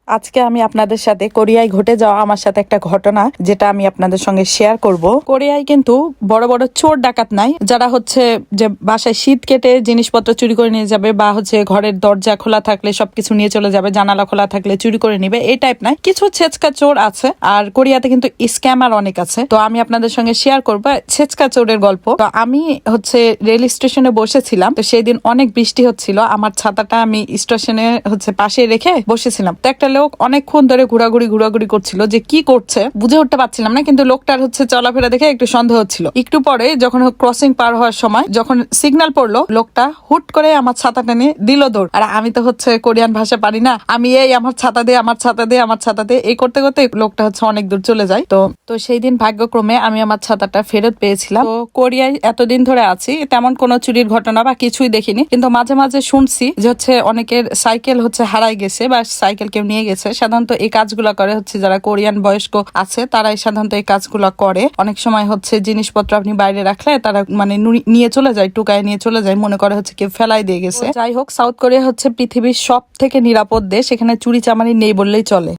আজকে আমি আপনাদের সাথে কোরিয়ায় ঘটে যাওয়া আমার সাথে একটা ঘটনা যেটা আমি আপনাদের সঙ্গে শেয়ার করব। কোরিয়ায় কিন্তু বড় বড় চোর ডাকাত নাই, যারা হচ্ছে যে বাসায় শীত কেটে জিনিসপত্র চুরি করে নিয়ে যাবে, বা হচ্ছে ঘরের দরজা খোলা থাকলে সবকিছু নিয়ে চলে যাবে, জানালা খোলা থাকলে চুরি করে নিবে, এই টাইপ নাই। কিছু ছেচকা চোর আছে, আর কোরিয়াতে কিন্তু স্ক্যামার অনেক আছে। তো আমি আপনাদের সঙ্গে শেয়ার করবো ছেচকা চোরের গল্প। তো আমি হচ্ছে রেল স্টেশনে বসেছিলাম, তো সেই দিন অনেক বৃষ্টি হচ্ছিল। আমার ছাতাটা আমি স্টেশনে হচ্ছে পাশে রেখে বসেছিলাম। তো একটা লোক অনেকক্ষণ ধরে ঘোরাঘুরি করছিল, যে কি করছে বুঝে উঠতে পারছিলাম না, কিন্তু লোকটার হচ্ছে চলাফেরা দেখে একটু সন্দেহ হচ্ছিল। একটু পরে যখন ক্রসিং পার হওয়ার সময় যখন সিগন্যাল পড়লো, লোকটা হুট করে আমার ছাতাটা নিয়ে দিল দৌড়। আর আমি তো হচ্ছে কোরিয়ান ভাষা পারি না, আমি এই আমার ছাতা দে, আমার ছাতা দে, আমার ছাতা দে, এই করতে করতে লোকটা হচ্ছে অনেক দূর চলে যায়। তো সেই দিন ভাগ্যক্রমে আমি আমার ছাতাটা ফেরত পেয়েছিলাম। তো কোরিয়ায় এতদিন ধরে আছি, তেমন কোনো চুরির ঘটনা বা কিছুই দেখিনি, কিন্তু মাঝে মাঝে শুনছি যে হচ্ছে অনেকের সাইকেল হচ্ছে হারাই গেছে বা সাইকেল কেউ নিয়ে গেছে। সাধারণত এই কাজগুলো করে হচ্ছে যারা কোরিয়ান বয়স্ক আছে, তারাই সাধারণত এই কাজগুলো করে। অনেক সময় হচ্ছে জিনিসপত্র আপনি বাইরে রাখলে তারা মানে নিয়ে চলে যায়, টুকায় নিয়ে চলে যায়, মনে করে হচ্ছে কেউ ফেলাই দিয়ে গেছে। যাই হোক, সাউথ কোরিয়া হচ্ছে পৃথিবীর সব থেকে নিরাপদ দেশ, এখানে চুরি চামারি নেই বললেই চলে।